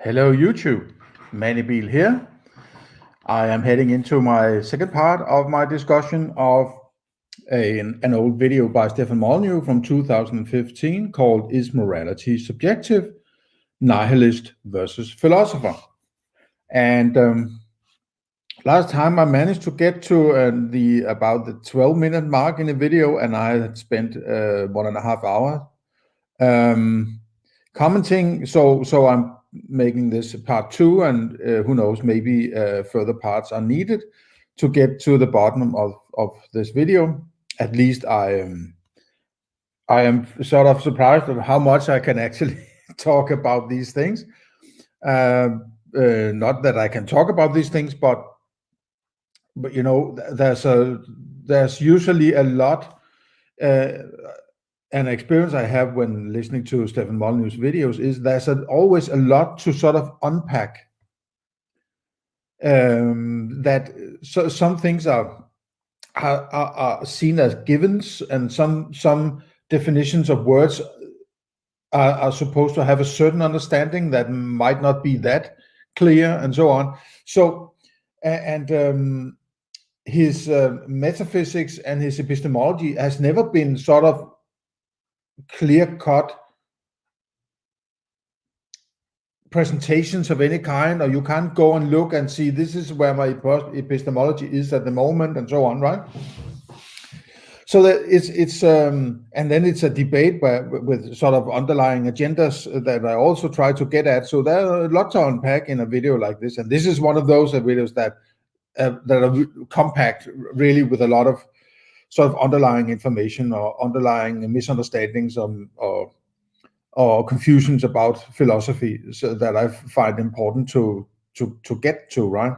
Hello YouTube, Mandibil here. I am heading into my second part of my discussion of an old video by Stefan Molyneux from 2015 called Is Morality Subjective? Nihilist versus Philosopher. And last time I managed to get to about the 12-minute mark in the video, and I had spent 1.5 hours commenting. So I'm making this part 2, and who knows, maybe further parts are needed to get to the bottom of this video. At least I am sort of surprised at how much I can actually talk about these things. Not that I can talk about these things, but you know, there's usually a lot. An experience I have when listening to Stefan Molyneux's videos is there's always a lot to sort of unpack. Some things are seen as givens, and some definitions of words are supposed to have a certain understanding that might not be that clear, and so on. So, his metaphysics and his epistemology has never been sort of clear-cut presentations of any kind, or you can't go and look and see this is where my epistemology is at the moment, and so on, right? So that it's and then it's a debate with sort of underlying agendas that I also try to get at. So there are a lot to unpack in a video like this, and this is one of those videos that are compact, really, with a lot of sort of underlying information or underlying misunderstandings or confusions about philosophy, so that I find important to get to, right?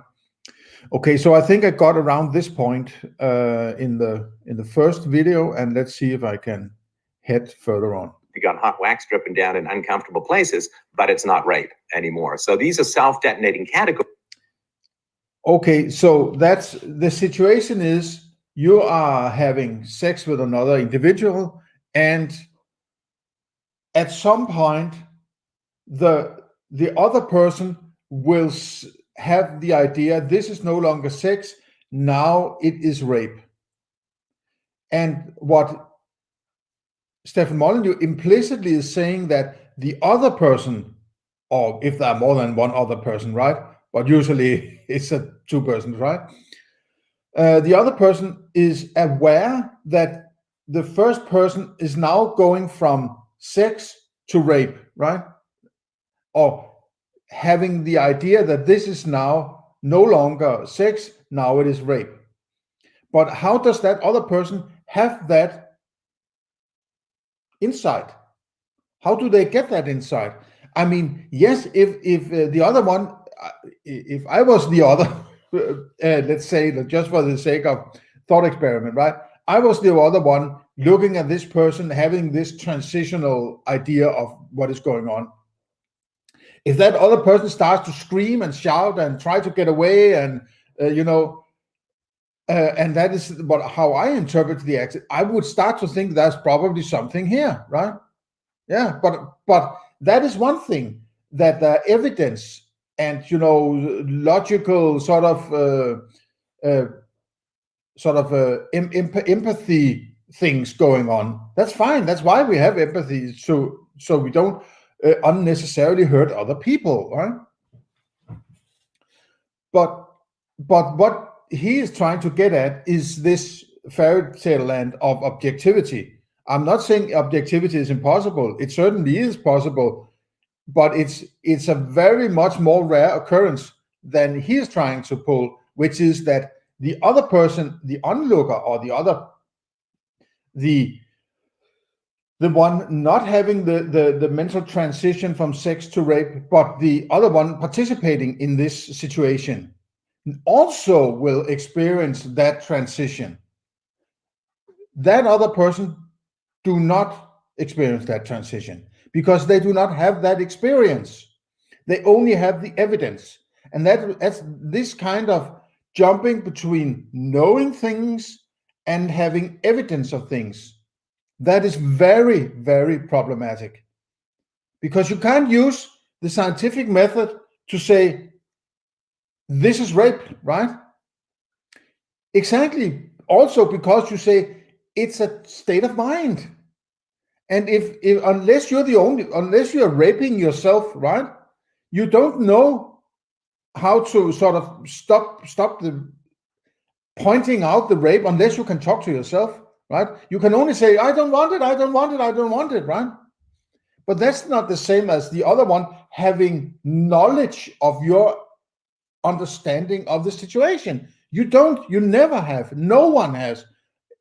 Okay, so I think I got around this point in the first video, and let's see if I can head further on. Begun hot wax dripping down in uncomfortable places, but it's not rape anymore. So these are self-detonating categories. Okay, so that's the situation is you are having sex with another individual, and at some point the other person will have the idea this is no longer sex, now it is rape. And what Stefan Molyneux implicitly is saying, that the other person, or if there are more than one other person, right, but usually it's two persons, right, the other person is aware that the first person is now going from sex to rape, right? Or having the idea that this is now no longer sex, now it is rape. But how does that other person have that insight? How do they get that insight? I mean, yes, if the other one, if I was the other, let's say, just for the sake of thought experiment, right? I was the other one looking at this person having this transitional idea of what is going on. If that other person starts to scream and shout and try to get away, and and that is how I interpret the exit, I would start to think there's probably something here, right? Yeah, but that is one thing, that the evidence and logical sort of empathy things going on. That's fine. That's why we have empathy, so we don't unnecessarily hurt other people, right? But what he is trying to get at is this fairy tale land of objectivity. I'm not saying objectivity is impossible. It certainly is possible, but it's a very much more rare occurrence than he is trying to pull, which is that the other person, the onlooker, or the one not having the mental transition from sex to rape, but the other one participating in this situation, also will experience that transition. That other person do not experience that transition because they do not have that experience. They only have the evidence. And that's this kind of jumping between knowing things and having evidence of things. That is very, very problematic, because you can't use the scientific method to say, this is rape, right? Exactly. Also because you say it's a state of mind. And if unless you're raping yourself, right? You don't know how to sort of stop the pointing out the rape unless you can talk to yourself, right? You can only say, I don't want it, I don't want it, I don't want it, right? But that's not the same as the other one having knowledge of your understanding of the situation. You never have, no one has,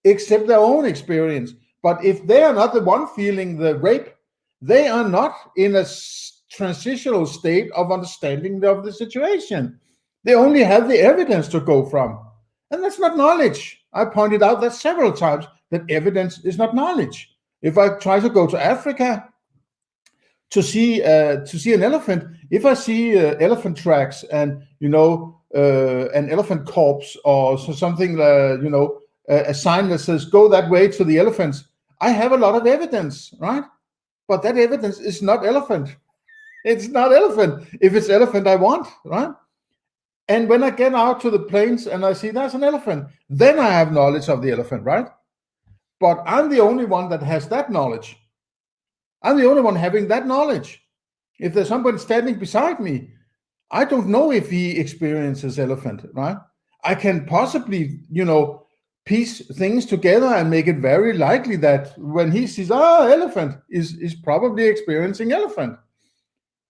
except their own experience. But if they are not the one feeling the rape, they are not in a transitional state of understanding of the situation. They only have the evidence to go from. And that's not knowledge. I pointed out that several times, that evidence is not knowledge. If I try to go to Africa to see an elephant, if I see elephant tracks and an elephant corpse or something, a sign that says go that way to the elephants, I have a lot of evidence, right? But that evidence is not elephant. It's not elephant. If it's elephant, I want, right? And when I get out to the plains and I see there's an elephant, then I have knowledge of the elephant, right? But I'm the only one that has that knowledge. I'm the only one having that knowledge. If there's somebody standing beside me, I don't know if he experiences elephant, right? I can possibly, piece things together and make it very likely that when he sees, elephant, is probably experiencing elephant.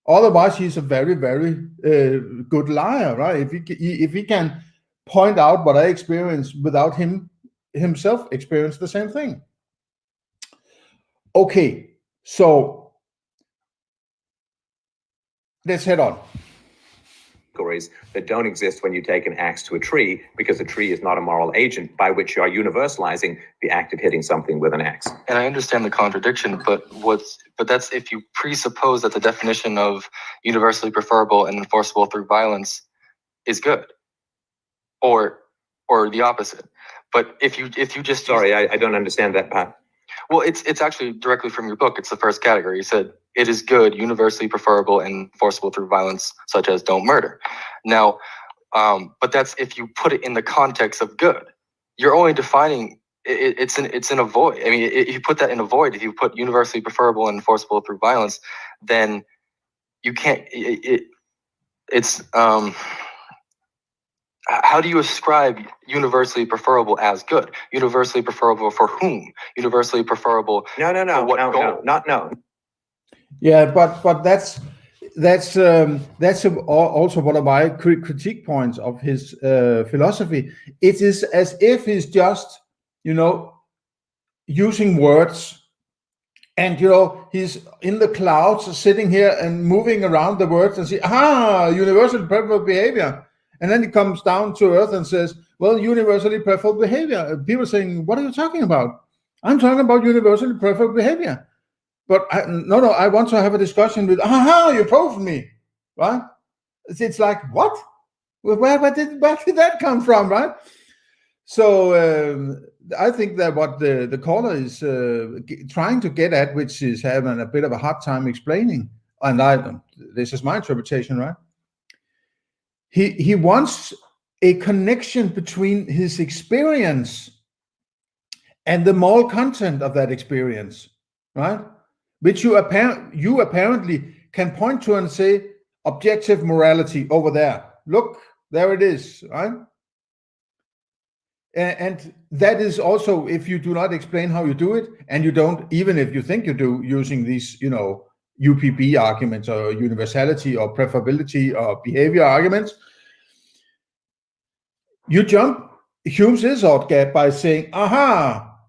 Otherwise, he's a very, very good liar, right? If he can point out what I experience without himself experience the same thing. Okay, so let's head on. Categories that don't exist when you take an axe to a tree, because a tree is not a moral agent by which you are universalizing the act of hitting something with an axe. And I understand the contradiction, but that's if you presuppose that the definition of universally preferable and enforceable through violence is good, or the opposite. But if you just I don't understand that part. Well, it's actually directly from your book. It's the first category. You said it is good, universally preferable, and enforceable through violence, such as don't murder. Now, but that's if you put it in the context of good. You're only defining it's in a void. I mean, if you put that in a void, if you put universally preferable and enforceable through violence, then you can't. How do you ascribe universally preferable as good? Universally preferable for whom? Universally preferable No. for what goal? No. Yeah, but that's also one of my critique points of his philosophy. It is as if he's just, using words, and he's in the clouds, sitting here and moving around the words and say, universal preferable behavior. And then he comes down to earth and says, well, universally preferable behavior. People saying, what are you talking about? I'm talking about universally preferable behavior. But I want to have a discussion with, you proved me, right? It's like, what? Where did that come from, right? So I think that what the caller is trying to get at, which is having a bit of a hard time explaining, and this is my interpretation, right? He wants a connection between his experience and the moral content of that experience, right? Which you apparently can point to and say, objective morality over there. Look, there it is, right? And that is also, if you do not explain how you do it, and you don't, even if you think you do, using these, UPB arguments or universality or preferability or behavior arguments, you jump Hume's Izzard gap by saying,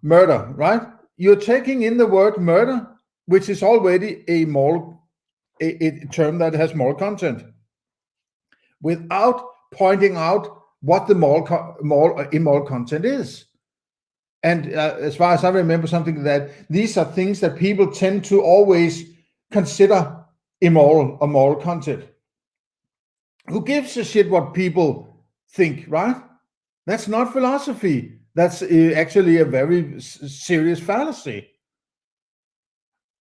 murder, right? You're taking in the word murder, which is already a term that has moral content, without pointing out what the immoral content is. And as far as I remember, something that these are things that people tend to always consider immoral or moral content. Who gives a shit what people think, right? That's not philosophy. That's actually a very serious fallacy.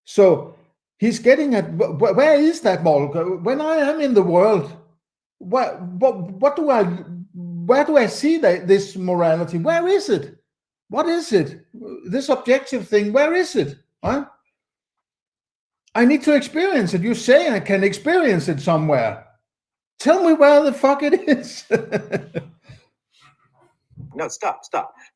So He's getting at where is that moral? When I am in the world, where do I see this morality? Where is it? What is it? This objective thing, where is it? Huh? I need to experience it. You say I can experience it somewhere. Tell me where the fuck it is. No, stop.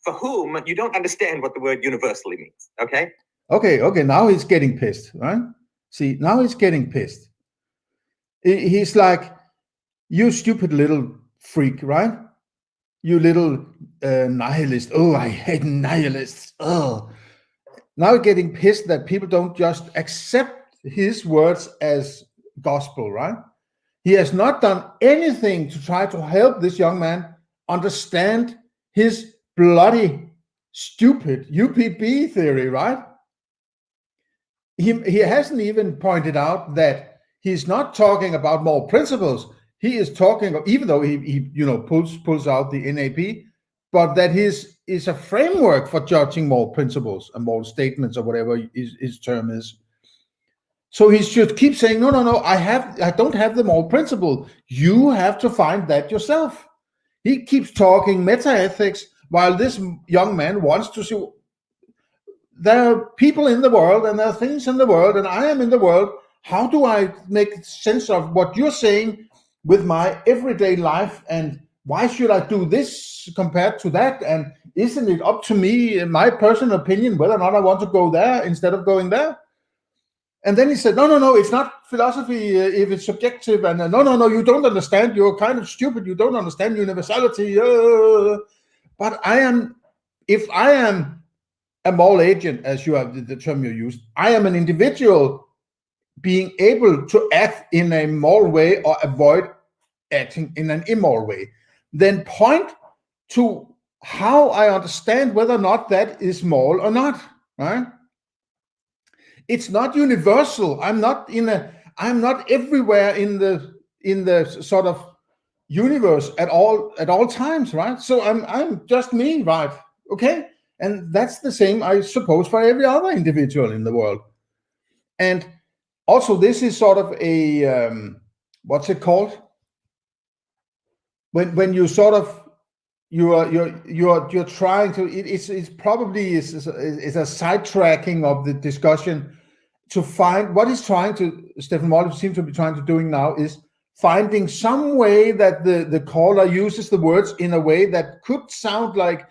For whom, you don't understand what the word universally means, okay? Okay, now he's getting pissed, right? See, now he's getting pissed. He's like, you stupid little freak, right? You little nihilist. Oh, I hate nihilists. Oh. Now getting pissed that people don't just accept his words as gospel, right? He has not done anything to try to help this young man understand his bloody, stupid UPB theory, right? He hasn't even pointed out that he's not talking about moral principles. He is talking, even though he pulls out the NAP, but that is a framework for judging moral principles and moral statements or whatever his term is. So he should keep saying, no, I don't have the moral principle. You have to find that yourself. He keeps talking meta-ethics while this young man wants to see there are people in the world and there are things in the world and I am in the world. How do I make sense of what you're saying with my everyday life, and why should I do this compared to that? And isn't it up to me, in my personal opinion, whether or not I want to go there instead of going there? And then he said, no, it's not philosophy if it's subjective. And no, you don't understand. You're kind of stupid. You don't understand universality. But if I am a moral agent, as you have the term you used, I am an individual being able to act in a moral way or avoid acting in an immoral way. Then point to how I understand whether or not that is moral or not, right? It's not universal. I'm not everywhere in the sort of universe at all times, right? So I'm just me, right? Okay? And that's the same, I suppose, for every other individual in the world. And also, this is sort of a what's it called? When you sort of you're trying to, it's probably is a sidetracking of the discussion to find what he's trying to, Stefan Molyneux seems to be trying to doing now is finding some way that the caller uses the words in a way that could sound like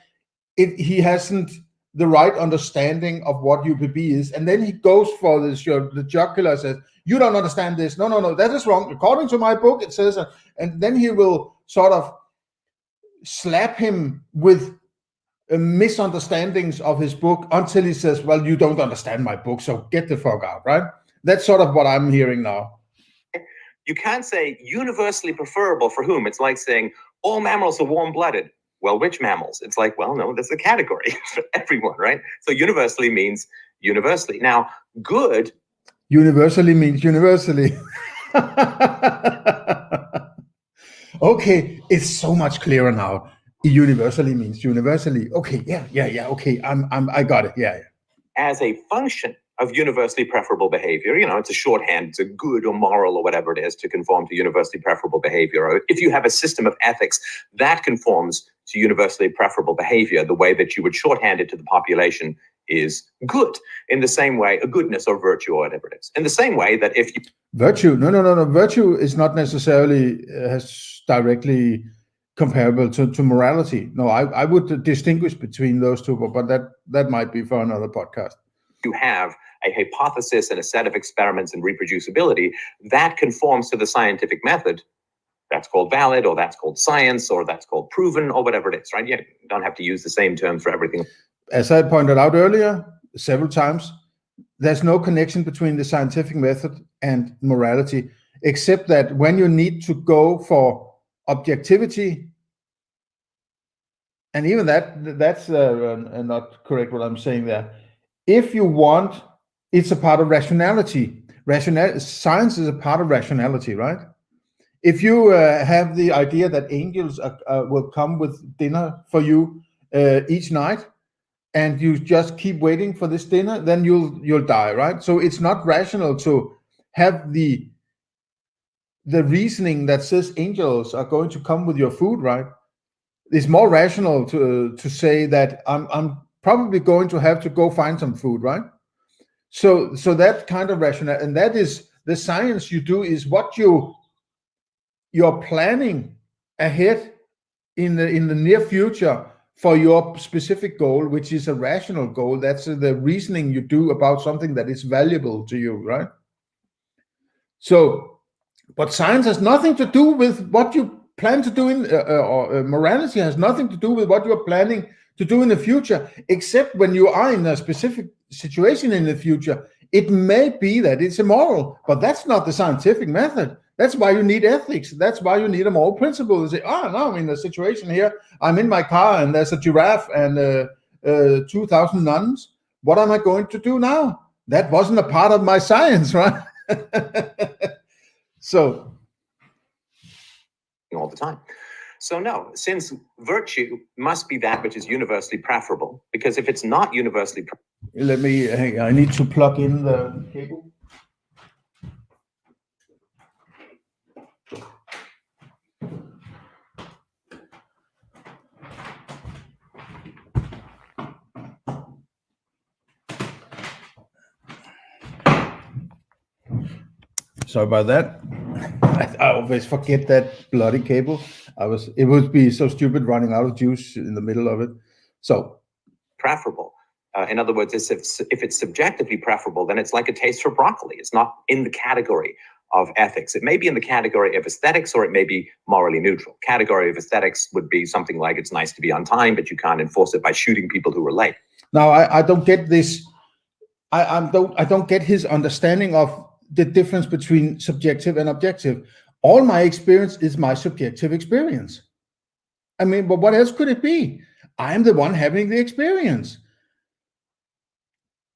he hasn't the right understanding of what UPB is, and then he goes for this. The jugular says, "You don't understand this. No, that is wrong. According to my book, it says," and then he will sort of slap him with misunderstandings of his book until he says, "Well, you don't understand my book, so get the fuck out." Right? That's sort of what I'm hearing now. You can't say universally preferable for whom. It's like saying all mammals are warm-blooded. Well, which mammals? It's like, well, no, there's a category for everyone, right? So universally means universally. Now, good. Universally means universally. Okay, it's so much clearer now. Universally means universally. Okay, yeah. Okay, I got it. Yeah. As a function of universally preferable behavior, it's a shorthand, it's a good or moral or whatever it is to conform to universally preferable behavior. Or if you have a system of ethics that conforms to universally preferable behavior, the way that you would shorthand it to the population is good. In the same way, a goodness or virtue or whatever it is. In the same way that if you... Virtue, no. Virtue is not necessarily has directly comparable to morality. No, I would distinguish between those two, but that might be for another podcast. You have a hypothesis and a set of experiments and reproducibility that conforms to the scientific method. That's called valid, or that's called science, or that's called proven, or whatever it is, right? You don't have to use the same terms for everything. As I pointed out earlier, several times, there's no connection between the scientific method and morality, except that when you need to go for objectivity, and even that's not correct what I'm saying there. If you want, it's a part of rationality. Science is a part of rationality, right? If you have the idea that angels will come with dinner for you each night, and you just keep waiting for this dinner, then you'll die, right? So it's not rational to have the reasoning that says angels are going to come with your food, right? It's more rational to say that I'm probably going to have to go find some food, right? So that kind of rationale, and that is the science you do, is what you're planning ahead in the near future for your specific goal, which is a rational goal. That's the reasoning you do about something that is valuable to you, right? So, but science has nothing to do with what you plan to do morality has nothing to do with what you're planning to do in the future, except when you are in a specific situation in the future. It may be that it's immoral, but that's not the scientific method. That's why you need ethics. That's why you need a moral principle to say, oh, no, I'm in a situation here. I'm in my car and there's a giraffe and 2,000 nuns. What am I going to do now? That wasn't a part of my science, right? So, all the time. So no, since virtue must be that which is universally preferable, because if it's not universally let me, I need to plug in the cable. Sorry about that. I always forget that bloody cable. It would be so stupid running out of juice in the middle of it. So preferable. In other words, if it's subjectively preferable, then it's like a taste for broccoli. It's not in the category of ethics. It may be in the category of aesthetics, or it may be morally neutral. Category of aesthetics would be something like it's nice to be on time, but you can't enforce it by shooting people who are late. Now, I don't get this. I don't get his understanding of the difference between subjective and objective. All my experience is my subjective experience. I mean, but what else could it be? I'm the one having the experience.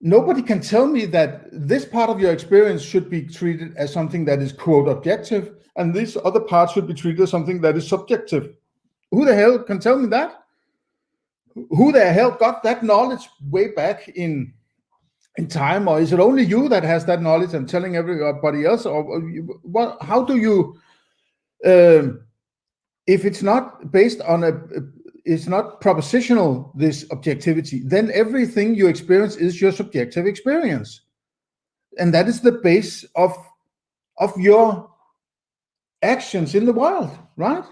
Nobody can tell me that this part of your experience should be treated as something that is, quote, objective, and this other part should be treated as something that is subjective. Who the hell can tell me that? Who the hell got that knowledge way back in time, or is it only you that has that knowledge and telling everybody else? Or what? How do you? If it's not based on it's not propositional, this objectivity, then everything you experience is your subjective experience, and that is the base of your actions in the world, right?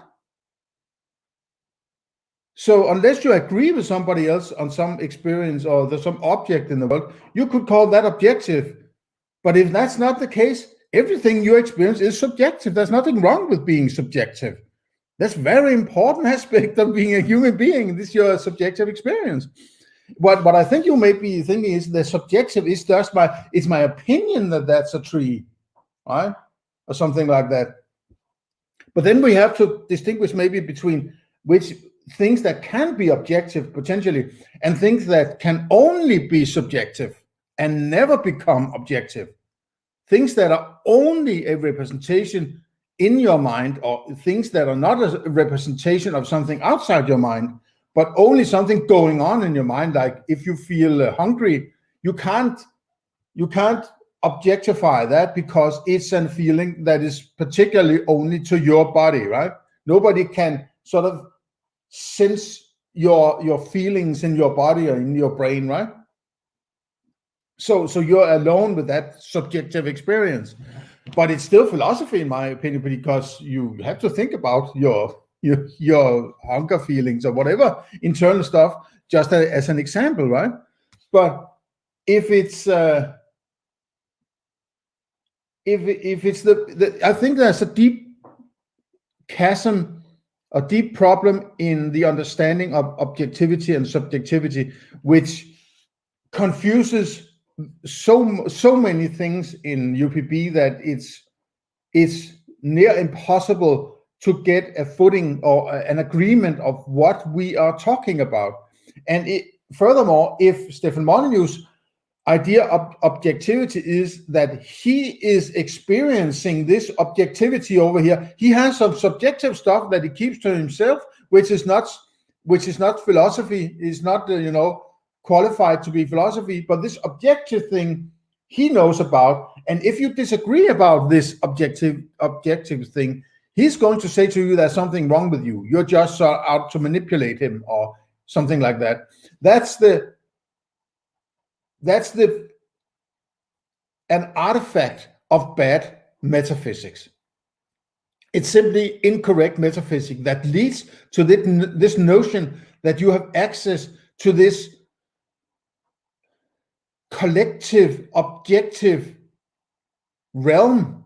So unless you agree with somebody else on some experience or there's some object in the world, you could call that objective. But if that's not the case, everything you experience is subjective. There's nothing wrong with being subjective. That's a very important aspect of being a human being. This is your subjective experience. What I think you may be thinking is the subjective is just it's my opinion that that's a tree, right? Or something like that. But then we have to distinguish maybe between which things that can be objective potentially and things that can only be subjective and never become objective. Things that are only a representation in your mind, or things that are not a representation of something outside your mind, but only something going on in your mind. Like if you feel hungry, you can't objectify that because it's a feeling that is particularly only to your body, right? Nobody can sort of sense your feelings in your body or in your brain, right? So you're alone with that subjective experience. But it's still philosophy, in my opinion, because you have to think about your hunger feelings or whatever internal stuff, just as an example, right? But if it's I think there's a deep chasm, a deep problem in the understanding of objectivity and subjectivity, which confuses so many things in UPB that it's near impossible to get a footing or an agreement of what we are talking about. And furthermore, if Stefan Molyneux' idea of objectivity is that he is experiencing this objectivity over here, he has some subjective stuff that he keeps to himself, which is not philosophy, is not qualified to be philosophy, but this objective thing he knows about. And if you disagree about this objective thing, he's going to say to you there's something wrong with you. You're just out to manipulate him or something like that. That's an artifact of bad metaphysics. It's simply incorrect metaphysics that leads to this notion that you have access to this collective, objective realm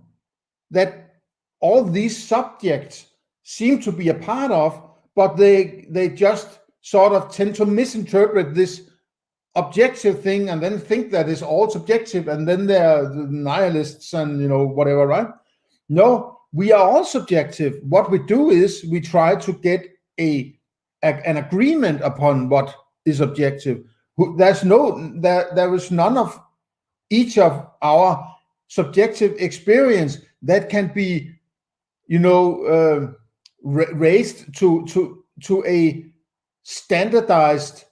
that all these subjects seem to be a part of, but they just sort of tend to misinterpret this objective thing and then think that it's all subjective, and then they're the nihilists and whatever, right? No, we are all subjective. What we do is we try to get an agreement upon what is objective. There is none of each of our subjective experience that can be, raised to a standardized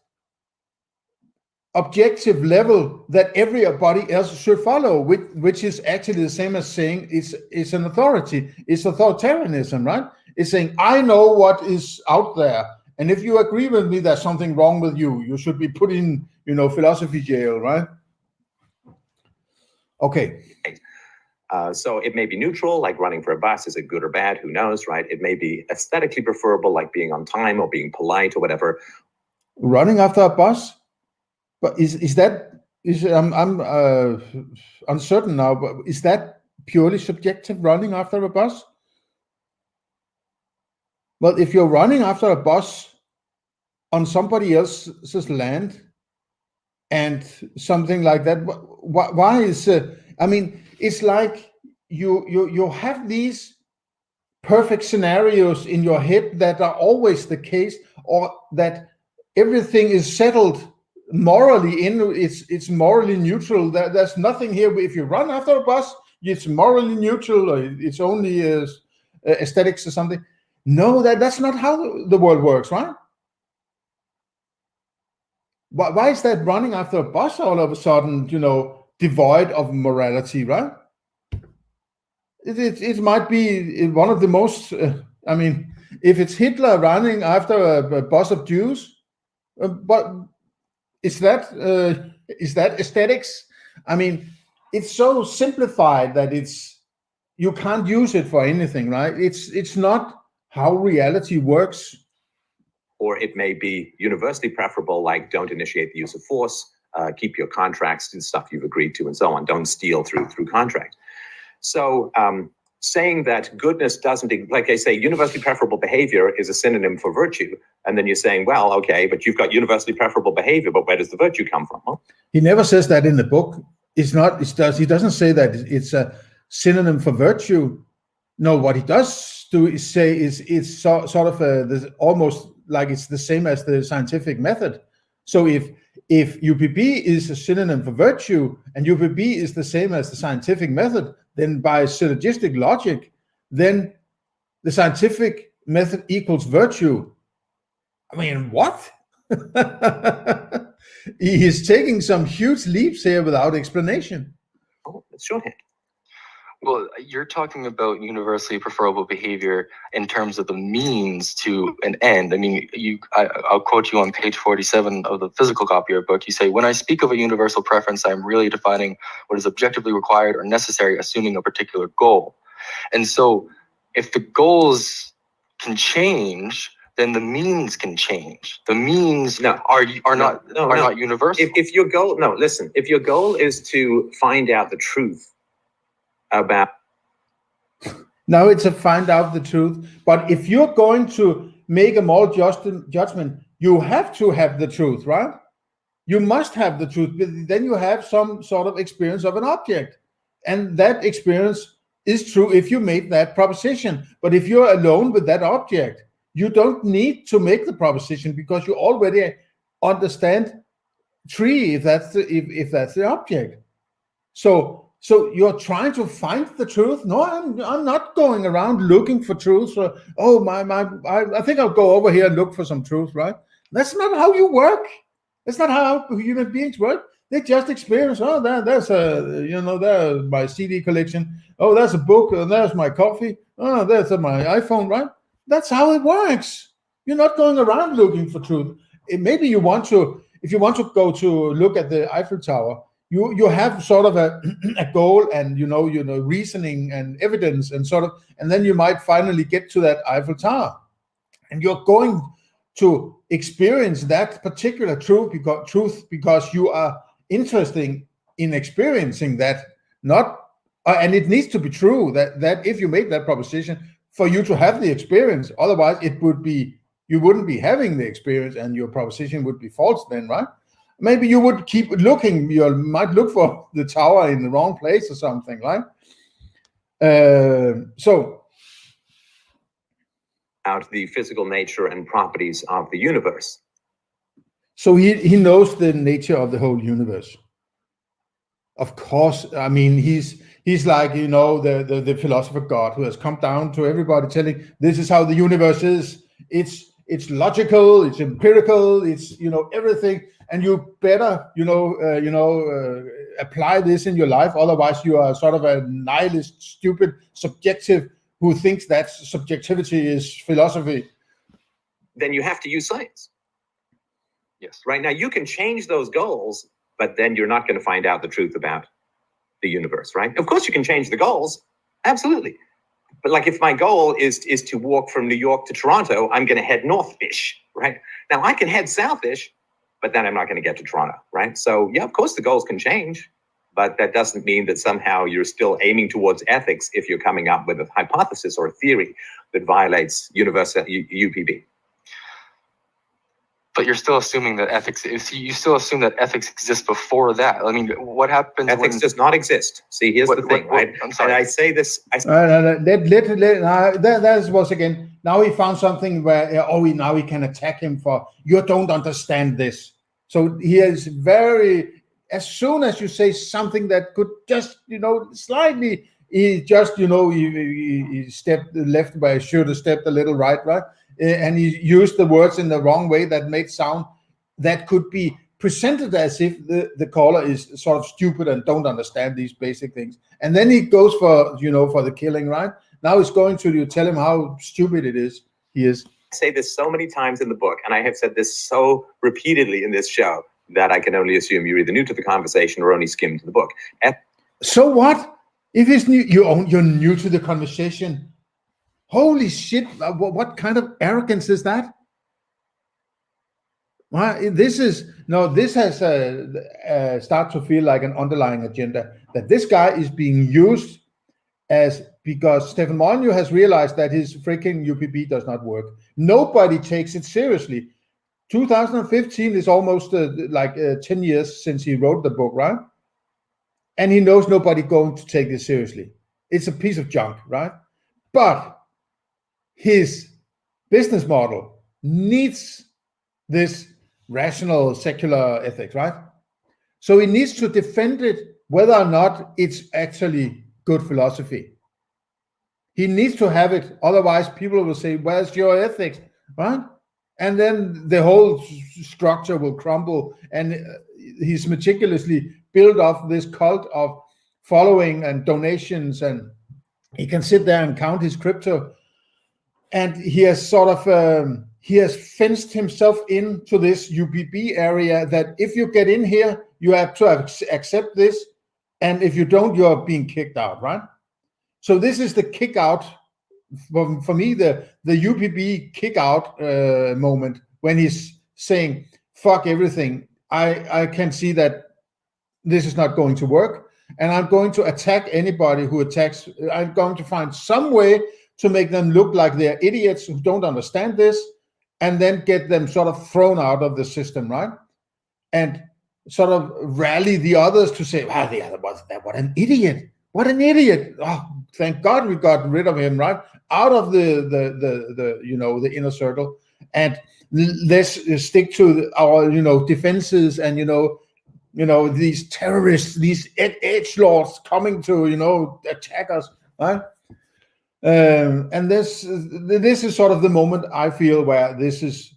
objective level that everybody else should follow, which is actually the same as saying it's an authority. It's authoritarianism, right? It's saying, I know what is out there, and if you agree with me, there's something wrong with you. You should be put in, philosophy jail, right? Okay. So it may be neutral, like running for a bus. Is it good or bad? Who knows, right? It may be aesthetically preferable, like being on time or being polite or whatever. Running after a bus? But I'm uncertain now, but is that purely subjective, running after a bus? Well, if you're running after a bus on somebody else's land and something like that, why is it's like you have these perfect scenarios in your head that are always the case, or that everything is settled morally it's morally neutral. There's nothing here. If you run after a bus, it's morally neutral, or it's only aesthetics or something. No, that's not how the world works, right? Why is that running after a bus all of a sudden, devoid of morality, right? It might be one of the most, if it's Hitler running after a bus of Jews, but is that aesthetics? It's so simplified that you can't use it for anything, right? It's not how reality works. Or it may be universally preferable, like don't initiate the use of force, keep your contracts and stuff you've agreed to, and so on. Don't steal through contract. So saying that goodness doesn't, like I say, universally preferable behavior is a synonym for virtue. And then you're saying, well, okay, but you've got universally preferable behavior, but where does the virtue come from? Huh? He never says that in the book. He doesn't say that it's a synonym for virtue. No, what he does do is say it's sort of almost like it's the same as the scientific method. So if UPB is a synonym for virtue and UPB is the same as the scientific method, then by syllogistic logic, then the scientific method equals virtue. What? He is taking some huge leaps here without explanation. Oh, it's shorthand. Well, you're talking about universally preferable behavior in terms of the means to an end. I'll quote you on page 47 of the physical copy of your book. You say, when I speak of a universal preference, I'm really defining what is objectively required or necessary, assuming a particular goal. And so if the goals can change, then the means can change. The means are not universal. If your goal, if your goal is to find out the truth about, now it's to find out the truth, but if you're going to make a moral judgment, you have to have the truth, right? You must have the truth, but then you have some sort of experience of an object, and that experience is true if you make that proposition. But if you're alone with that object, you don't need to make the proposition, because you already understand tree if that's the object. So you're trying to find the truth. No, I'm not going around looking for truth. So, I think I'll go over here and look for some truth, right? That's not how you work. That's not how human beings work. They just experience, oh, there's my CD collection. Oh, there's a book, and there's my coffee. Oh, there's my iPhone, right? That's how it works. You're not going around looking for truth. Maybe you want to, if you want to go to look at the Eiffel Tower, you have sort of a goal and reasoning and evidence and and then you might finally get to that Eiffel Tower, and you're going to experience that particular truth because you are interested in experiencing that. And it needs to be true that if you make that proposition for you to have the experience, otherwise you wouldn't be having the experience and your proposition would be false then, right? Maybe you would keep looking. You might look for the tower in the wrong place or something, right? Out the physical nature and properties of the universe. So he knows the nature of the whole universe. Of course, I mean, he's like, the philosopher God who has come down to everybody telling this is how the universe is. It's logical, it's empirical, it's everything, and you better apply this in your life. Otherwise, you are sort of a nihilist, stupid, subjective who thinks that subjectivity is philosophy. Then you have to use science. Yes. Right now, you can change those goals, but then you're not going to find out the truth about the universe, right? Of course, you can change the goals, absolutely. But like, if my goal is to walk from New York to Toronto, I'm going to head north-ish, right? Now, I can head south-ish, but then I'm not going to get to Toronto, right? So, yeah, of course, the goals can change, but that doesn't mean that somehow you're still aiming towards ethics if you're coming up with a hypothesis or a theory that violates universal UPB. But you're still assuming that ethics you still assume that ethics exists before that. I mean, what happens ethics does not exist. See, here's the thing, right? I'm sorry. And I say this. That was again. Now he found something where now we can attack him for you don't understand this. So he is very. As soon as you say something that could just slightly, he just he stepped left where he should have stepped a little right. And he used the words in the wrong way that made sound that could be presented as if the caller is sort of stupid and don't understand these basic things. And then he goes for the killing, right? Now he's going to tell him how stupid he is. I say this so many times in the book, and I have said this so repeatedly in this show that I can only assume you're either new to the conversation or only skimmed the book. So what? If it's new, you're new to the conversation. Holy shit, what kind of arrogance is that? Well, this has started to feel like an underlying agenda, that this guy is being used because Stefan Molyneux has realized that his freaking UPB does not work. Nobody takes it seriously. 2015 is almost 10 years since he wrote the book, right? And he knows nobody going to take this seriously. It's a piece of junk, right? But his business model needs this rational secular ethics, right? So he needs to defend it whether or not it's actually good philosophy. He needs to have it, otherwise people will say, where's your ethics, right? And then the whole structure will crumble, and he's meticulously built up this cult of following and donations, and he can sit there and count his crypto. And he has he has fenced himself into this UPB area that if you get in here, you have to accept this. And if you don't, you're being kicked out, right? So this is the kick out, for me, the UPB kick out moment when he's saying, fuck everything. I can see that this is not going to work. And I'm going to attack anybody who attacks. I'm going to find some way to make them look like they're idiots who don't understand this, and then get them sort of thrown out of the system, right? And sort of rally the others to say, wow, the other was that, what an idiot. What an idiot. Oh, thank God we got rid of him, right? Out of the inner circle. And let's stick to our, defenses and, these terrorists, these edgelords coming to, attack us, right? And this is sort of the moment I feel where this is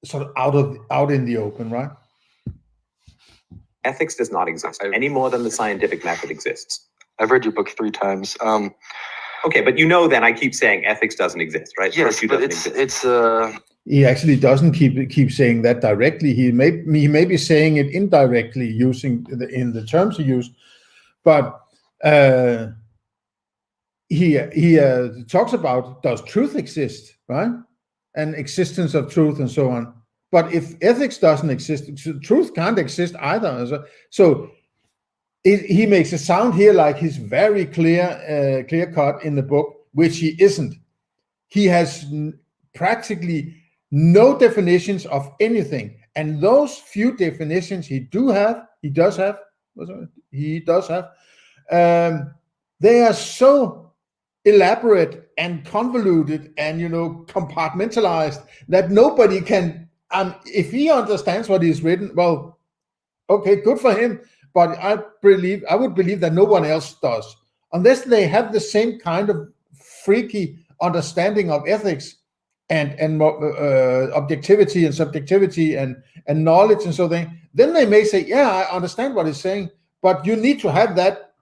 sort of out in the open, right? Ethics does not exist any more than the scientific method exists. I've read your book 3 times. Okay, but you know then I keep saying ethics doesn't exist, right? Yes, Virtue but doesn't it's exist. He actually doesn't keep saying that directly. He may be saying it indirectly using in the terms he used, but he talks about, does truth exist, right? And existence of truth and so on. But if ethics doesn't exist, truth can't exist either. So he makes it sound here like he's very clear cut in the book, which he isn't. He has practically no definitions of anything, and those few definitions he does have, they are so elaborate and convoluted and compartmentalized that nobody can. If he understands what he's written, well, okay, good for him. But I would believe that no one else does, unless they have the same kind of freaky understanding of ethics and objectivity and subjectivity and knowledge and so then they may say, yeah, I understand what he's saying, but you need to have that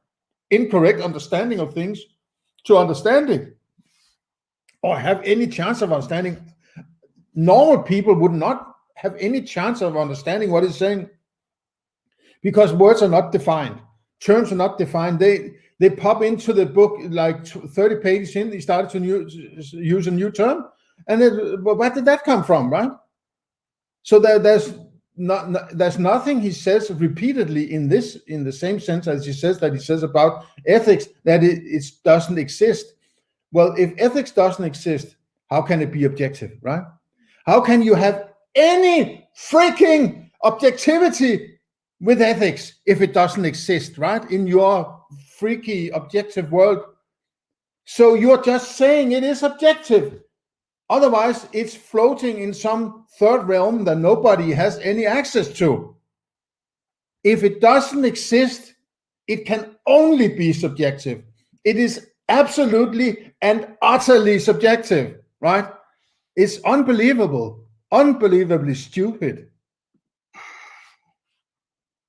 incorrect understanding of things to understand it or have any chance of understanding. Normal people would not have any chance of understanding what he's saying, because words are not defined, terms are not defined. They pop into the book like 30 pages in. He started to use a new term, and where did that come from, right? So there's nothing he says repeatedly in the same sense as he says about ethics, that it doesn't exist. Well, if ethics doesn't exist, how can it be objective, right? How can you have any freaking objectivity with ethics if it doesn't exist, right, in your freaky objective world? So you're just saying it is objective. Otherwise, it's floating in some third realm that nobody has any access to. If it doesn't exist, it can only be subjective. It is absolutely and utterly subjective, right? It's unbelievably stupid.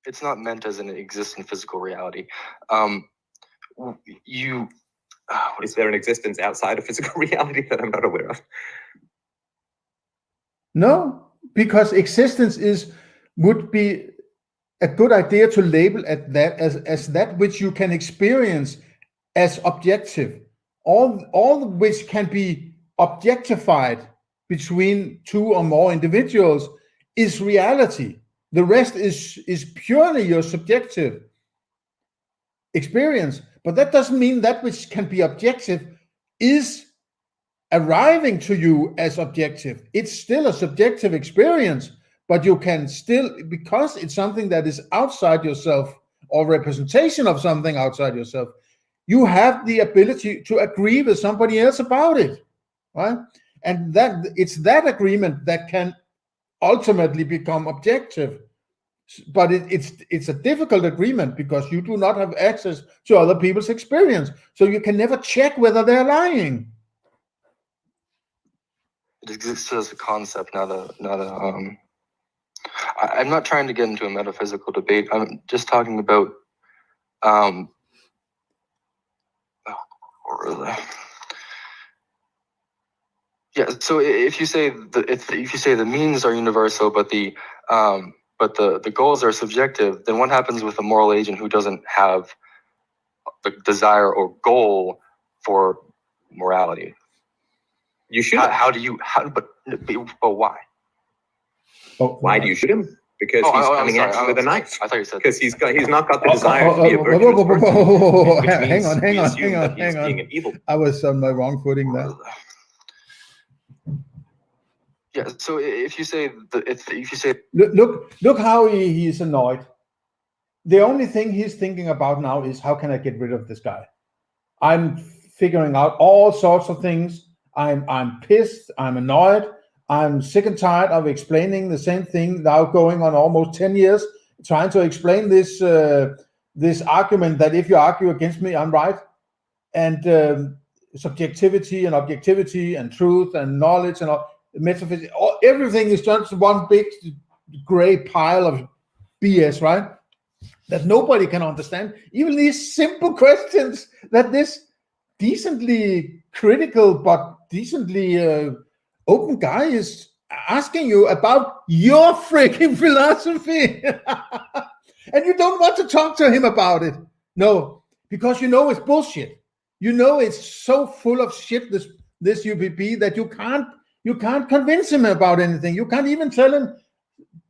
It's not meant as an exists in physical reality. Is there an existence outside of physical reality that I'm not aware of? No, because existence would be a good idea to label as that which you can experience as objective. All which can be objectified between two or more individuals is reality. The rest is purely your subjective experience. But that doesn't mean that which can be objective is arriving to you as objective. It's still a subjective experience, but you can still, because it's something that is outside yourself or representation of something outside yourself, you have the ability to agree with somebody else about it, right? And it's that agreement that can ultimately become objective. But it's a difficult agreement because you do not have access to other people's experience, so you can never check whether they're lying. It exists as a concept, I'm not trying to get into a metaphysical debate. I'm just talking about so if you say the means are universal, but the goals are subjective, then what happens with a moral agent who doesn't have the desire or goal for morality? You shoot him. But why? Why do you shoot him? Because he's coming at you with a knife. I thought you said because he's not got the desire to be a virtuous person. Hang on. Being an evil. I was on my wrong footing there. Yeah. So if you say look how he's annoyed. The only thing he's thinking about now is, how can I get rid of this guy? I'm figuring out all sorts of things. I'm pissed. I'm annoyed. I'm sick and tired of explaining the same thing now, going on almost 10 years, trying to explain this argument that if you argue against me, I'm right. And subjectivity and objectivity and truth and knowledge and all. metaphysics. Everything is just one big gray pile of BS, right? That nobody can understand. Even these simple questions that this decently critical but decently open guy is asking you about your freaking philosophy. And you don't want to talk to him about it. No, because you know it's bullshit. You know it's so full of shit, this UPP, that you can't convince him about anything. You can't even tell him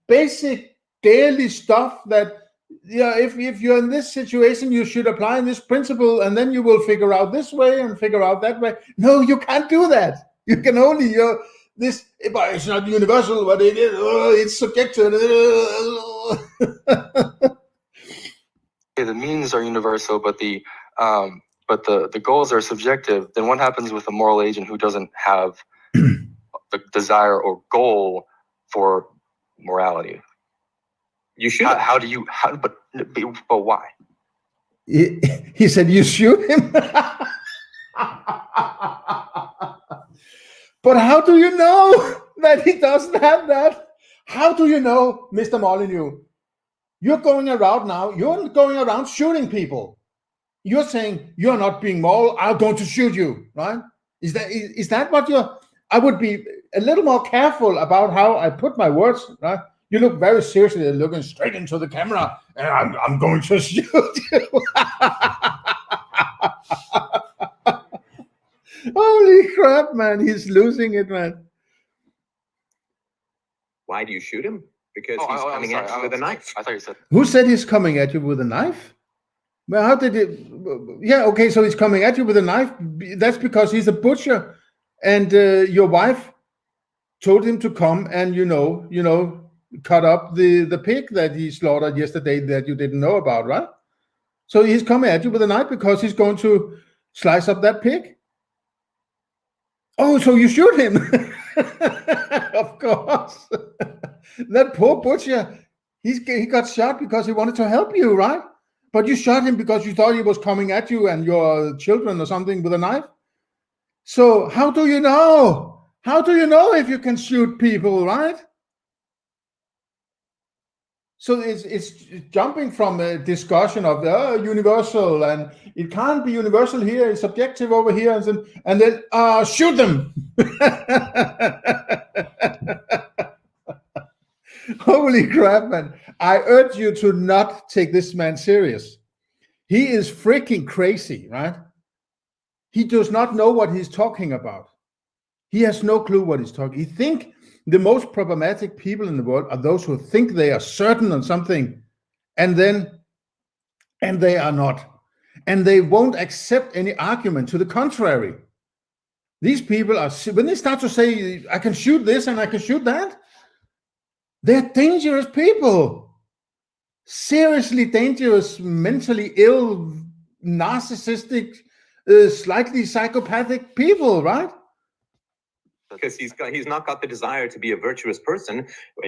basic daily stuff that, yeah, if you're in this situation, you should apply this principle, and then you will figure out this way and figure out that way. No, you can't do that. You can only this. But it's not universal, but it is. It's subjective. The means are universal, but the goals are subjective. Then what happens with a moral agent who doesn't have the desire or goal for morality? You should. But why? He said you shoot him. But how do you know that he doesn't have that? How do you know, Mr. Molyneux? You're going around shooting people. You're saying you're not being moral, I'm going to shoot you, right? Is that what I would be a little more careful about how I put my words, right? You look very seriously, looking straight into the camera, and I'm going to shoot you. Holy crap, man. He's losing it, man. Why do you shoot him? Because he's coming at you with a knife. I thought you said... Who said he's coming at you with a knife? Well, how did it... Yeah, okay, so he's coming at you with a knife. That's because he's a butcher. And your wife told him to come and, cut up the pig that he slaughtered yesterday that you didn't know about, right? So he's coming at you with a knife because he's going to slice up that pig. Oh, so you shoot him. Of course. That poor butcher, he got shot because he wanted to help you, right? But you shot him because you thought he was coming at you and your children or something with a knife. So how do you know? How do you know if you can shoot people, right? So it's jumping from a discussion of universal, and it can't be universal here, it's subjective over here, and then shoot them. Holy crap, man. I urge you to not take this man serious. He is freaking crazy, right? He does not know what he's talking about. He has no clue what he's talking. He thinks the most problematic people in the world are those who think they are certain on something, and they are not. And they won't accept any argument to the contrary. These people are, when they start to say, I can shoot this and I can shoot that, they're dangerous people. Seriously dangerous, mentally ill, narcissistic, slightly psychopathic people, right? Because he's not got the desire to be a virtuous person,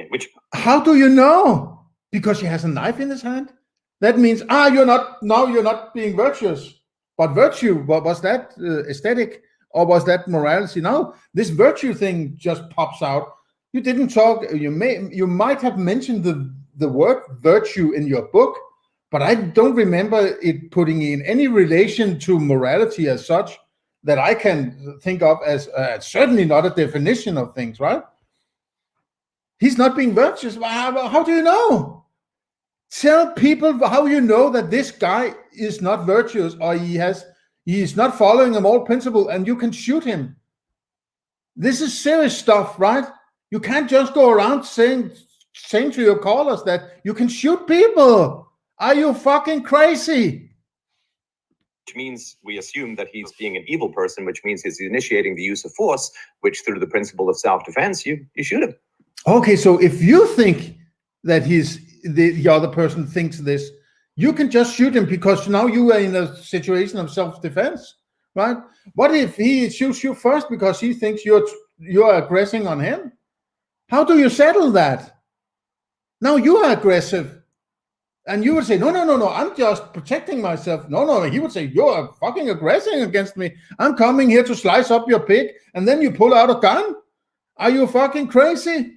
which... How do you know? Because he has a knife in his hand? That means, you're not being virtuous. But virtue, was that aesthetic or was that morality? No, this virtue thing just pops out. You didn't talk, you might have mentioned the word virtue in your book, but I don't remember it putting in any relation to morality as such that I can think of as certainly not a definition of things, right? He's not being virtuous. How do you know? Tell people how you know that this guy is not virtuous, or he is not following a moral principle, and you can shoot him. This is serious stuff, right? You can't just go around saying to your callers that you can shoot people. Are you fucking crazy? Which means we assume that he's being an evil person, which means he's initiating the use of force, which through the principle of self-defense, you shoot him. Okay, so if you think that the other person thinks this, you can just shoot him because now you are in a situation of self-defense, right? What if he shoots you first because he thinks you're aggressing on him? How do you settle that? Now you are aggressive. And you would say, no, I'm just protecting myself. No, he would say, you're fucking aggressing against me. I'm coming here to slice up your pig, and then you pull out a gun. Are you fucking crazy?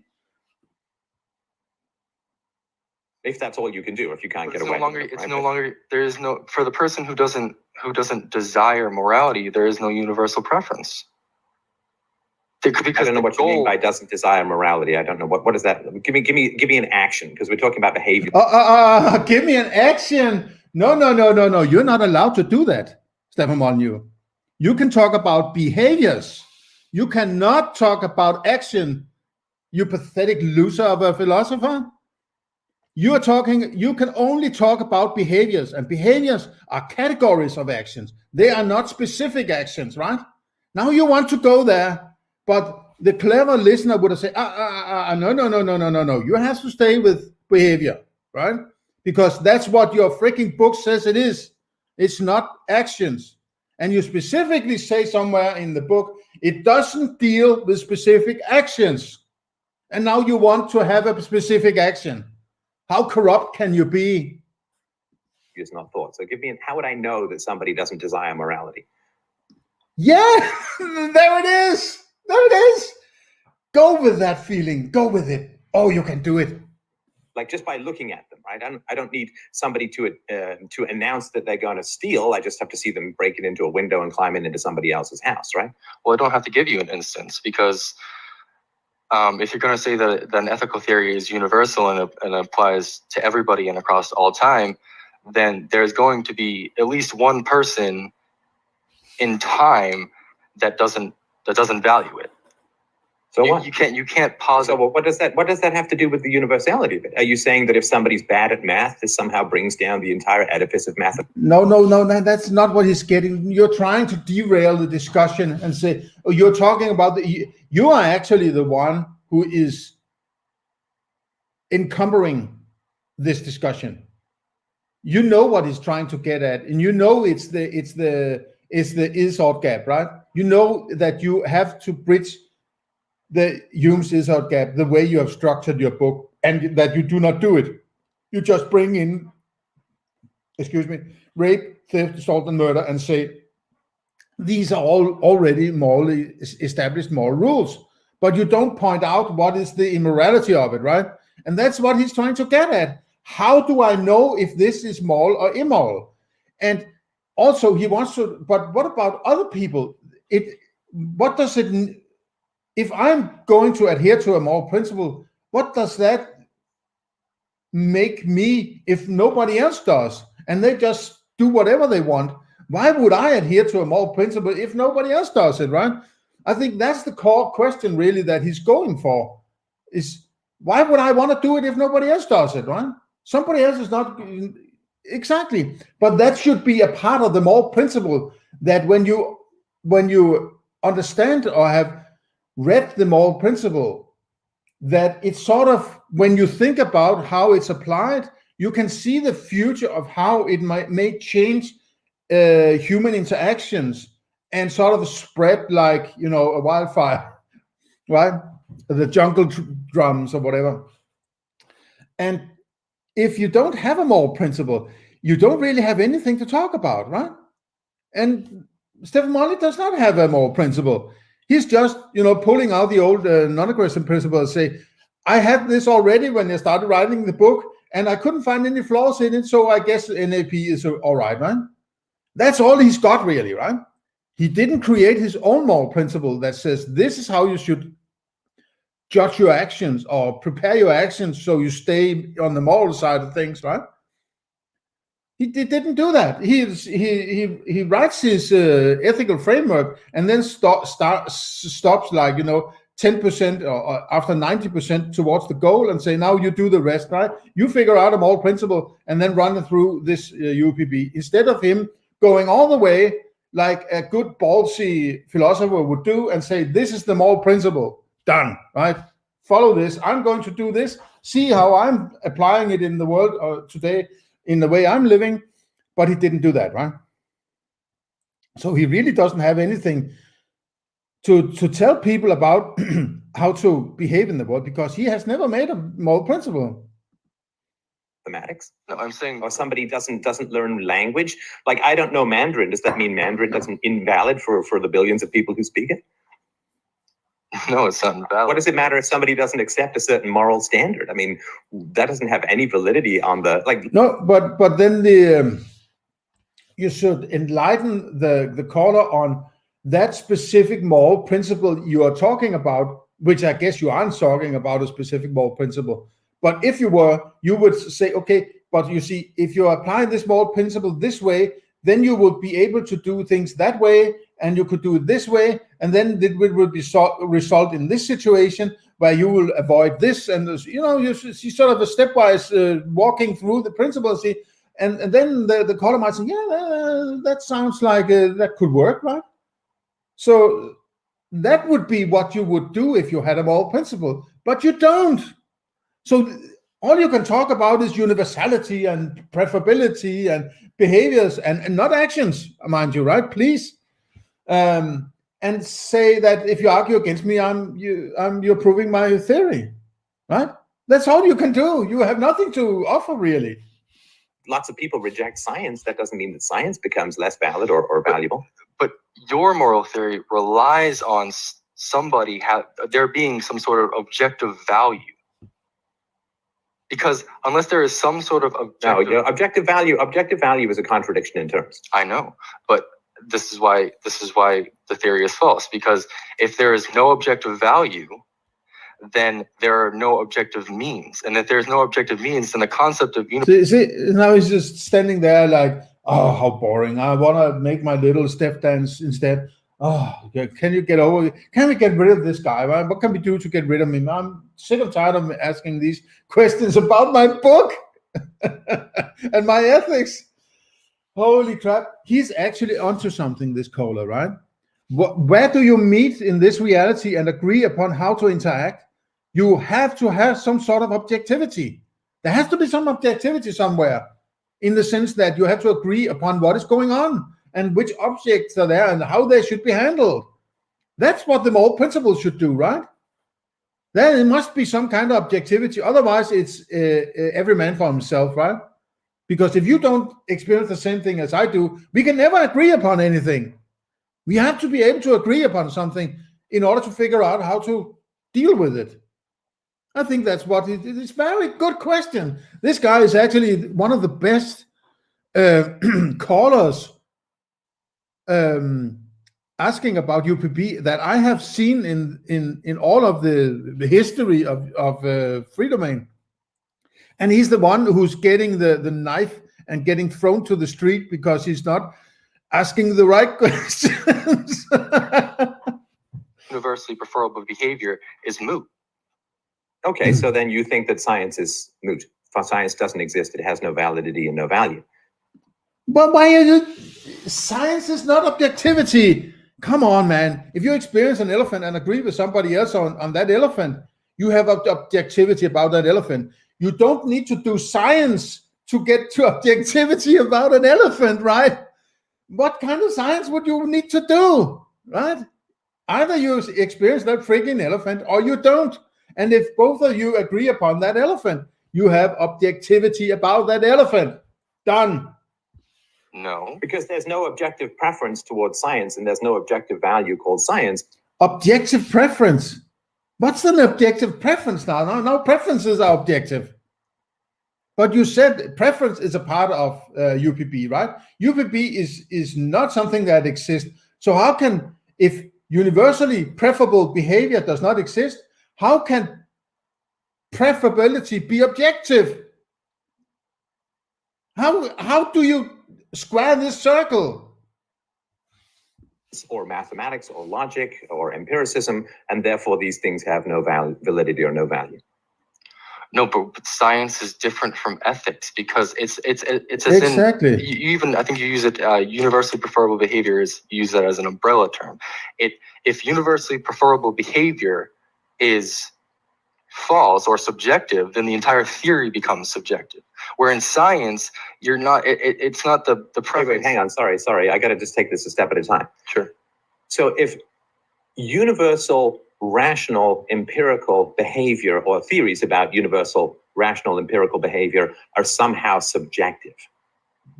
If that's all you can do, if you can't get It's away. no longer. with it, It's right? no longer. There is no, for the person who doesn't desire morality. There is no universal preference. I don't know what you mean by doesn't desire morality. I don't know what is that. Give me an action, because we're talking about behavior. Give me an action. No. You're not allowed to do that, Stefan Molyneux. You can talk about behaviors. You cannot talk about action, you pathetic loser of a philosopher. You can only talk about behaviors, and behaviors are categories of actions. They are not specific actions, right? Now you want to go there, but the clever listener would have said, no. You have to stay with behavior, right? Because that's what your freaking book says it is. It's not actions. And you specifically say somewhere in the book, it doesn't deal with specific actions. And now you want to have a specific action. How corrupt can you be? It's not thought. So how would I know that somebody doesn't desire morality? Yeah, there it is. There it is. Go with that feeling. Go with it. Oh, you can do it. Like just by looking at them, right? I don't need somebody to announce that they're going to steal. I just have to see them break it into a window and climb into somebody else's house, right? Well, I don't have to give you an instance, because if you're going to say that an ethical theory is universal and applies to everybody and across all time, then there's going to be at least one person in time that doesn't value it. So what? You can't pause. So what does that have to do with the universality of it? Are you saying that if somebody's bad at math, this somehow brings down the entire edifice of math? No, that's not what he's getting. You're trying to derail the discussion and say, oh, you're talking about you are actually the one who is encumbering this discussion. You know what he's trying to get at, and you know it's the is-ought gap, right? You know that you have to bridge the Hume's is-ought gap the way you have structured your book, and that you do not do it. You just bring in, rape, theft, assault, and murder, and say these are all already morally established moral rules, but you don't point out what is the immorality of it, right? And that's what he's trying to get at. How do I know if this is moral or immoral? And also he wants to, but what about other people? If I'm going to adhere to a moral principle, what does that make me if nobody else does? And they just do whatever they want. Why would I adhere to a moral principle if nobody else does it, right? I think that's the core question really that he's going for, is why would I want to do it if nobody else does it, right? Somebody else is not, exactly. But that should be a part of the moral principle, that when you understand or have read the moral principle, that it's sort of, when you think about how it's applied, you can see the future of how it may change human interactions and sort of spread like, a wildfire, right? The jungle drums or whatever. And if you don't have a moral principle, you don't really have anything to talk about, right? And Stefan Molyneux does not have a moral principle. He's just, pulling out the old non-aggression principle and say, I had this already when I started writing the book, and I couldn't find any flaws in it, so I guess NAP is all right, right? That's all he's got, really, right? He didn't create his own moral principle that says this is how you should judge your actions or prepare your actions so you stay on the moral side of things, right? He didn't do that. He writes his ethical framework and then stops like 10% or after 90% towards the goal and say, now you do the rest, right? You figure out a moral principle and then run it through this UPB, instead of him going all the way like a good ballsy philosopher would do and say, this is the moral principle, done, right? Follow this. I'm going to do this. See how I'm applying it in the world today in the way I'm living. But he didn't do that, right? So he really doesn't have anything to tell people about how to behave in the world, because he has never made a moral principle. Mathematics? No, I'm saying, or somebody doesn't learn language. Like, I don't know Mandarin. Does that mean Mandarin doesn't invalid for the billions of people who speak it? No, it's not invalid. What does it matter if somebody doesn't accept a certain moral standard? I mean, that doesn't have any validity on the like. No, but then you should enlighten the caller on that specific moral principle you are talking about, which I guess you aren't talking about a specific moral principle. But if you were, you would say, okay, but you see, if you apply this moral principle this way, then you would be able to do things that way, and you could do it this way, and then it will result in this situation where you will avoid this, and you see sort of a stepwise walking through the principle, see, and then the caller might say, yeah, that sounds like that could work, right? So that would be what you would do if you had a moral principle, but you don't. So all you can talk about is universality and preferability and behaviors and not actions, mind you, right? Please. And say that if you argue against me, you're proving my theory, right? That's all you can do. You have nothing to offer, really. Lots of people reject science. That doesn't mean that science becomes less valid or valuable. But your moral theory relies on there being some sort of objective value. Because unless there is some sort of objective value is a contradiction in terms. I know, but this is why the theory is false. Because if there is no objective value, then there are no objective means, and if there's no objective means, then the concept of see, now he's just standing there like, oh, how boring! I want to make my little step dance instead. Oh, can you get over it? Can we get rid of this guy? What can we do to get rid of him? I'm sick and tired of asking these questions about my book and my ethics. Holy crap. He's actually onto something, this caller, right? Where do you meet in this reality and agree upon how to interact? You have to have some sort of objectivity. There has to be some objectivity somewhere, in the sense that you have to agree upon what is going on and which objects are there and how they should be handled. That's what the moral principles should do, right? There must be some kind of objectivity. Otherwise, it's every man for himself, right? Because if you don't experience the same thing as I do, we can never agree upon anything. We have to be able to agree upon something in order to figure out how to deal with it. I think that's what it is. A very good question. This guy is actually one of the best callers asking about UPB that I have seen in all of the history of free domain. And he's the one who's getting the knife and getting thrown to the street because he's not asking the right questions. Universally preferable behavior is moot. Okay, so then you think that science is moot. Science doesn't exist. It has no validity and no value. But why are you... Science is not objectivity. Come on, man. If you experience an elephant and agree with somebody else on that elephant, you have objectivity about that elephant. You don't need to do science to get to objectivity about an elephant, right? What kind of science would you need to do, right? Either you experience that freaking elephant or you don't. And if both of you agree upon that elephant, you have objectivity about that elephant. Done. No. Because there's no objective preference towards science and there's no objective value called science. Objective preference? What's an objective preference now? No, preferences are objective. But you said preference is a part of UPB, right? UPB is not something that exists. So how can, if universally preferable behavior does not exist, how can preferability be objective? How do you square this circle? Or mathematics or logic or empiricism, and therefore these things have no validity or no value. No, but science is different from ethics because it's exactly. You even, I think you use it. Universally preferable behavior is use that as an umbrella term. If universally preferable behavior is false or subjective, then the entire theory becomes subjective. Where in science, you're not. It's not the preference. Wait, hang on. Sorry. I got to just take this a step at a time. Sure. So if universal rational empirical behavior or theories about universal rational empirical behavior are somehow subjective,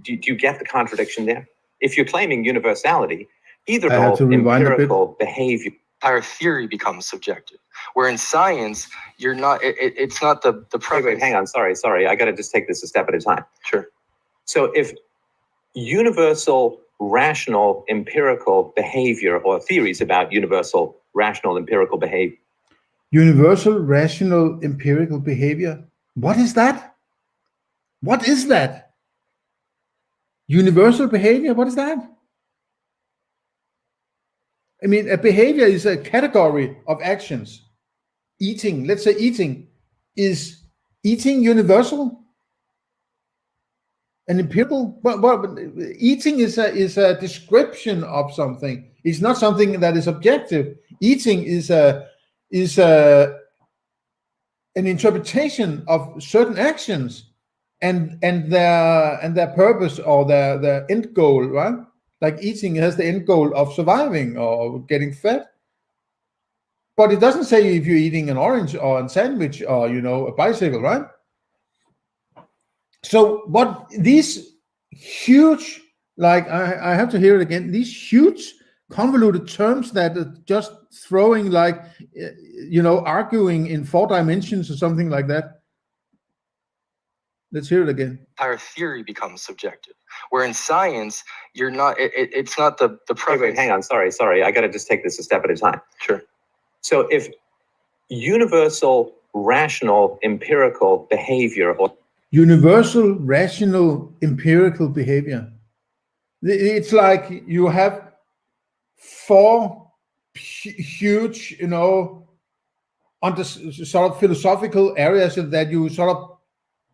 do you get the contradiction there? If you're claiming universality, either empirical behavior entire theory becomes subjective. Where in science, you're not. It's not the premise. Wait, hang on. Sorry. I got to just take this a step at a time. Sure. So if universal, rational, empirical behavior, or theories about universal, rational, empirical behavior. Universal, rational, empirical behavior. What is that? What is that? Universal behavior, what is that? I mean, a behavior is a category of actions. Eating, let's say eating. Is eating universal? An empirical? Well, eating is a description of something. It's not something that is objective. Eating is an interpretation of certain actions and their purpose or their end goal, right? Like eating has the end goal of surviving or getting fat. But it doesn't say if you're eating an orange or a sandwich or, a bicycle, right? So what these huge, like I have to hear it again, these huge convoluted terms that are just throwing like, arguing in 4 dimensions or something like that. Let's hear it again. Entire theory becomes subjective. Where in science, you're not. It's not the premise. Wait, hang on. Sorry. I got to just take this a step at a time. Sure. So if universal, rational, empirical behavior, or universal, rational, empirical behavior. It's like you have 4 huge, under sort of philosophical areas that you sort of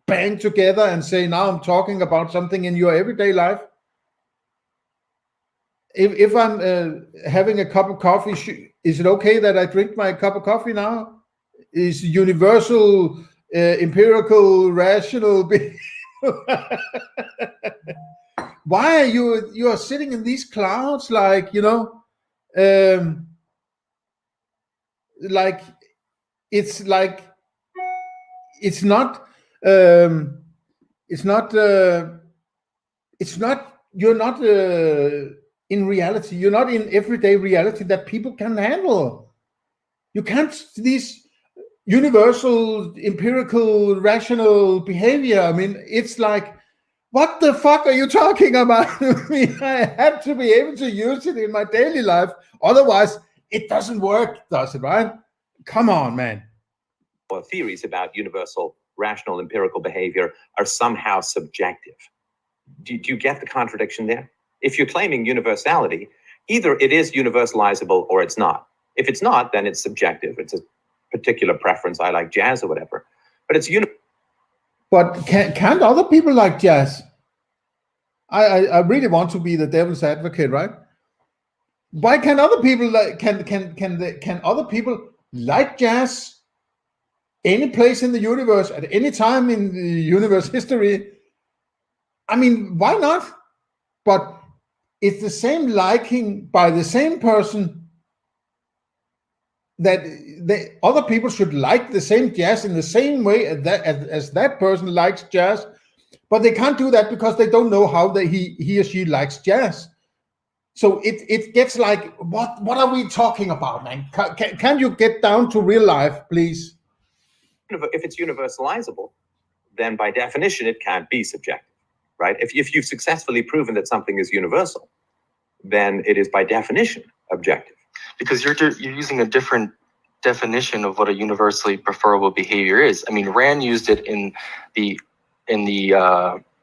bang together and say, now I'm talking about something in your everyday life. If I'm having a cup of coffee, is it okay that I drink my cup of coffee now? Is universal, empirical, rational why are you are sitting in these clouds like like it's not you're not in reality, you're not in everyday reality that people can handle. You can't these universal, empirical, rational behavior. I mean, it's like, what the fuck are you talking about? I mean, I have to be able to use it in my daily life. Otherwise, it doesn't work, does it, right? Come on, man. Or theories about universal, rational, empirical behavior are somehow subjective. Do you get the contradiction there? If you're claiming universality, either it is universalizable or it's not. If it's not, then it's subjective. It's a particular preference. I like jazz or whatever. But it's But can't other people like jazz? I really want to be the devil's advocate, right? Why can other people like can other people like jazz any place in the universe at any time in the universe history? I mean, why not? But it's the same liking by the same person that other people should like the same jazz in the same way as that person likes jazz, but they can't do that because they don't know how he or she likes jazz. So it gets like, what are we talking about, man? Can you get down to real life, please? If it's universalizable, then by definition it can't be subjective, right? If you've successfully proven that something is universal, then it is by definition objective. Because you're using a different definition of what a universally preferable behavior is. I mean, Rand used it in the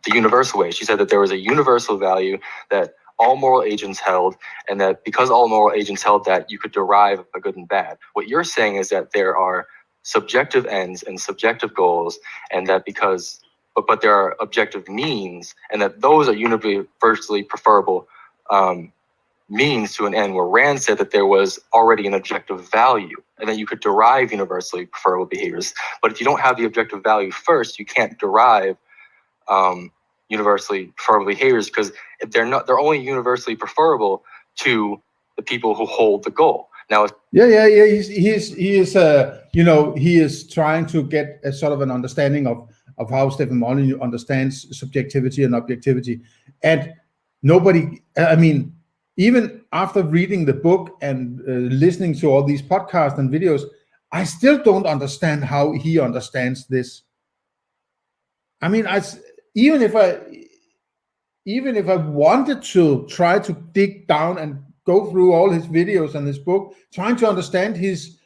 universal way. She said that there was a universal value that all moral agents held, and that because all moral agents held that, you could derive a good and bad. What you're saying is that there are subjective ends and subjective goals, and that but there are objective means, and that those are universally preferable means to an end, where Rand said that there was already an objective value and that you could derive universally preferable behaviors. But if you don't have the objective value first, you can't derive universally preferable behaviors, because if they're only universally preferable to the people who hold the goal. Now, he is trying to get a sort of an understanding of how Stefan Molyneux understands subjectivity and objectivity, and nobody, I mean, even after reading the book and listening to all these podcasts and videos, I still don't understand how he understands this. I mean, even if I wanted to try to dig down and go through all his videos and his book, trying to understand his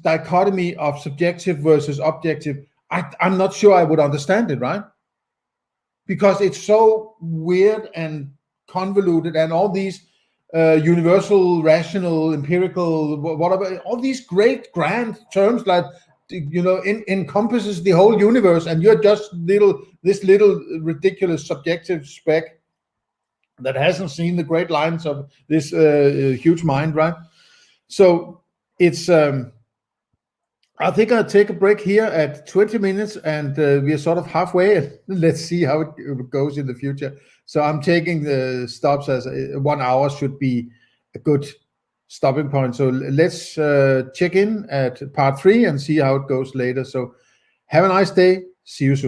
dichotomy of subjective versus objective, I'm not sure I would understand it, right? Because it's so weird and convoluted, and all these universal, rational, empirical, whatever, all these great grand terms like, encompasses the whole universe, and you're just this little ridiculous subjective speck that hasn't seen the great lines of this huge mind, right? So it's I think I'll take a break here at 20 minutes, and we are sort of halfway, and let's see how it goes in the future. So I'm taking the stops as 1 hour should be a good stopping point. So let's check in at part 3 and see how it goes later. So have a nice day. See you soon.